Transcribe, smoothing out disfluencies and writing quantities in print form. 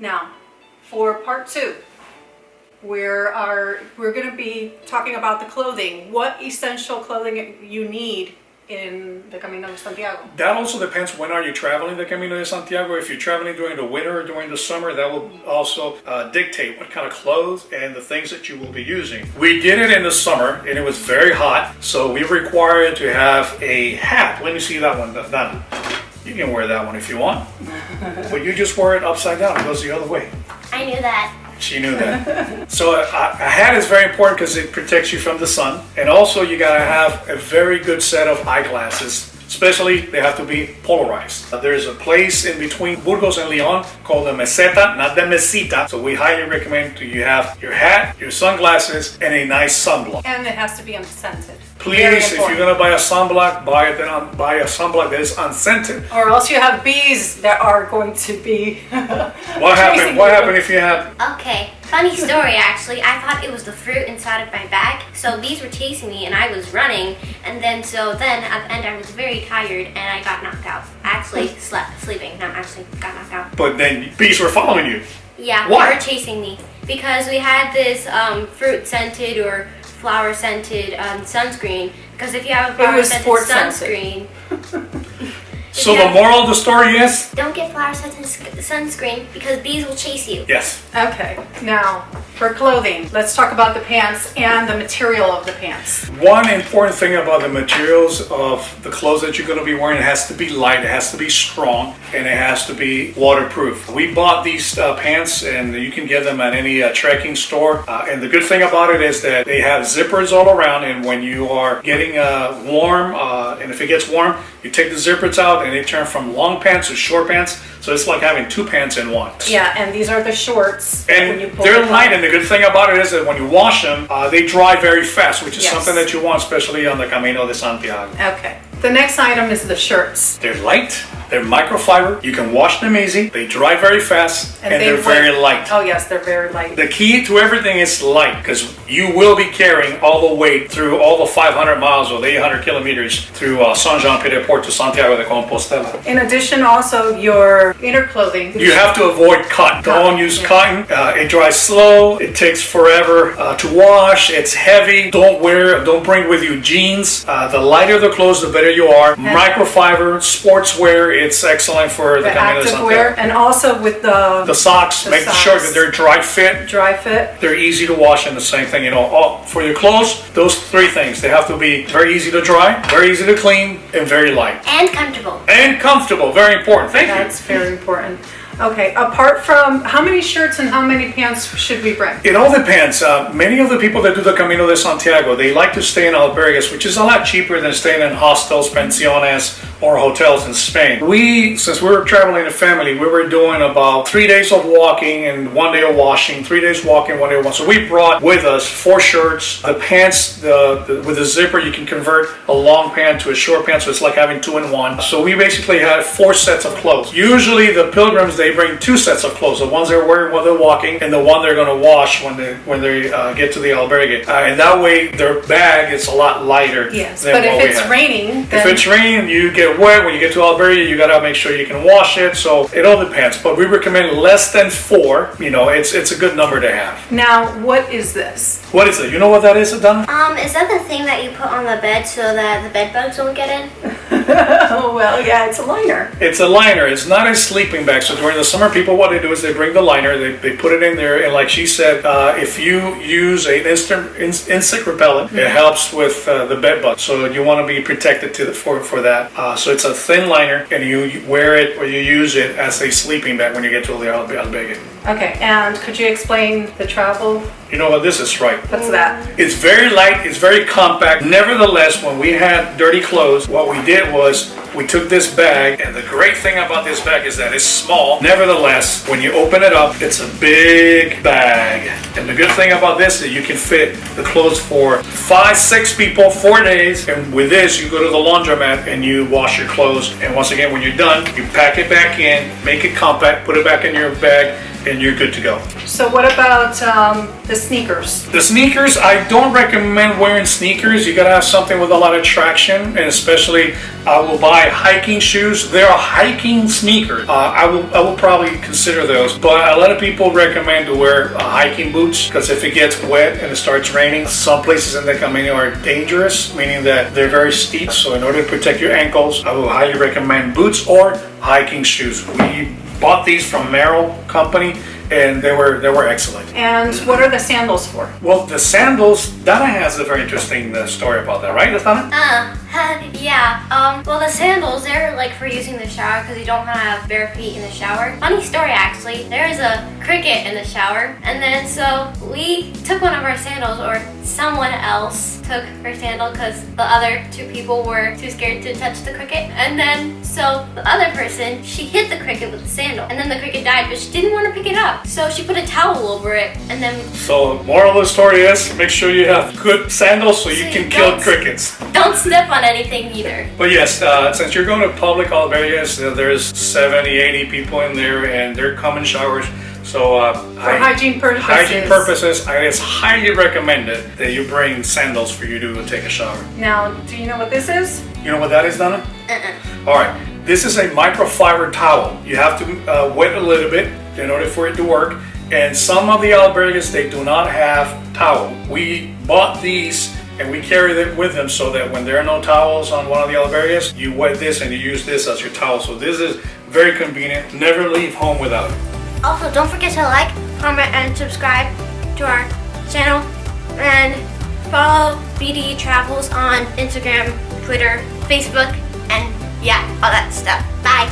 Now, for part 2, we're going to be talking about the clothing. What essential clothing you need in the Camino de Santiago. That also depends when are you traveling the Camino de Santiago. If you're traveling during the winter or during the summer, that will also dictate what kind of clothes and the things that you will be using. We did it in the summer and it was very hot, so we required to have a hat. Let me see that one. Done. You can wear that one if you want, but you just wear it upside down. It goes the other way. I knew that. She knew that. So a hat is very important because it protects you from the sun. And also you gotta have a very good set of eyeglasses. Especially, they have to be polarized. There's a place in between Burgos and Leon called the Meseta, not the Mesita. So we highly recommend you have your hat, your sunglasses, and a nice sunblock. And it has to be unscented. Please, if you're gonna buy a sunblock, buy a sunblock that is unscented. Or else you have bees that are going to be. What happened? What happened if you had? Okay, funny story actually. I thought it was the fruit inside of my bag. So bees were chasing me and I was running. And then at the end I was very tired and I got knocked out. I actually sleeping. No, actually got knocked out. But then bees were following you. Yeah, Why? they were chasing me. Because we had this fruit scented or flower scented sunscreen. Because if you have a flower scented sunscreen, so the moral of the story is? Don't get flower scented sunscreen because bees will chase you. Yes. Okay, now for clothing, let's talk about the pants and the material of the pants. One important thing about the materials of the clothes that you're going to be wearing, it has to be light, it has to be strong, and it has to be waterproof. We bought these pants and you can get them at any trekking store. And the good thing about it is that they have zippers all around, and when you are getting warm, and if it gets warm, you take the zippers out and they turn from long pants to short pants. So it's like having 2 pants in one. Yeah, and these are the shorts. And they're light, and the good thing about it is that when you wash them, they dry very fast, which is something that you want, especially on the Camino de Santiago. Okay. The next item is the shirts. They're light, they're microfiber, you can wash them easy, they dry very fast, and they're very light. Oh yes, they're very light. The key to everything is light, because you will be carrying all the weight through all the 500 miles or the 800 kilometers through Saint-Jean-Pied-de-Port to Santiago de Compostela. In addition, also your inner clothing. You have to avoid cotton. Don't use cotton. It dries slow. It takes forever to wash. It's heavy. Don't bring with you jeans. The lighter the clothes, the better you are. Microfiber, sportswear. It's excellent for the Camino de Santiago. And also with the socks. Make sure that they're dry fit. Dry fit. They're easy to wash, and the same thing. For your clothes, those 3 things. They have to be very easy to dry, very easy to clean, and very light. And comfortable. And comfortable. Very important. Thank you. That's very important. Okay, apart from, how many shirts and how many pants should we bring? It all depends. Many of the people that do the Camino de Santiago, they like to stay in albergues, which is a lot cheaper than staying in hostels, pensiones, or hotels in Spain. Since we were traveling a family, we were doing about 3 days of walking and 1 day of washing, 3 days walking, 1 day of washing. So we brought with us 4 shirts, the pants, with the zipper, you can convert a long pant to a short pant, so it's like having 2 in 1. So we basically had 4 sets of clothes. Usually the pilgrims, they bring 2 sets of clothes, the ones they're wearing while they're walking and the one they're going to wash when they get to the albergue. And that way their bag is a lot lighter. Yes, than but what if it's raining, if it's raining, you get wet. When you get to albergue, you got to make sure you can wash it. So it all depends, but we recommend less than 4. It's a good number to have. Now, what is this? What is it? You know what that is, Adana? Is that the thing that you put on the bed so that the bed bugs won't get in? Oh, well, yeah, it's a liner. It's a liner. It's not a sleeping bag. So during the summer, people, what they do is they bring the liner, they put it in there, and like she said, if you use an insect repellent, it helps with the bed bugs. So you want to be protected for that. So it's a thin liner, and you wear it or you use it as a sleeping bag when you get to the albergue. Okay, and could you explain the travel? You know what this is, right? What's that? It's very light, it's very compact. Nevertheless, when we had dirty clothes, what we did was we took this bag, and the great thing about this bag is that it's small. Nevertheless, when you open it up, it's a big bag. And the good thing about this is you can fit the clothes for 5-6 people, 4 days. And with this, you go to the laundromat and you wash your clothes. And once again, when you're done, you pack it back in, make it compact, put it back in your bag, and you're good to go. So what about the sneakers? The sneakers, I don't recommend wearing sneakers. You gotta have something with a lot of traction, and especially I will buy hiking shoes. There are hiking sneakers. I will probably consider those, but a lot of people recommend to wear hiking boots because if it gets wet and it starts raining, some places in the Camino are dangerous, meaning that they're very steep. So in order to protect your ankles, I will highly recommend boots or hiking shoes. We bought these from Merrell Company, and they were excellent. And what are the sandals for? Well, the sandals, Dana has a very interesting story about that, right, Dana? Yeah. Well, the sandals, they're like for using the shower because you don't want to have bare feet in the shower. Funny story, actually. There is a cricket in the shower, and then so we took one of our sandals, or someone else took her sandal because the other two people were too scared to touch the cricket. And then so the other person, she hit the cricket with the sandal, and then the cricket died, but she didn't want to pick it up. So she put a towel over it, and then... So, moral of the story is, make sure you have good sandals so you can kill crickets. Don't step on anything either. But yes, since you're going to public areas, there's 70, 80 people in there, and they're common showers. So, for hygiene purposes. It's highly recommended that you bring sandals for you to take a shower. Now, do you know what this is? You know what that is, Donna? All right. This is a microfiber towel. You have to wet a little bit in order for it to work. And some of the albergues, they do not have towel. We bought these and we carry them with them so that when there are no towels on one of the albergues, you wet this and you use this as your towel. So this is very convenient. Never leave home without it. Also, don't forget to like, comment, and subscribe to our channel. And follow BD Travels on Instagram, Twitter, Facebook, and yeah, all that stuff. Bye.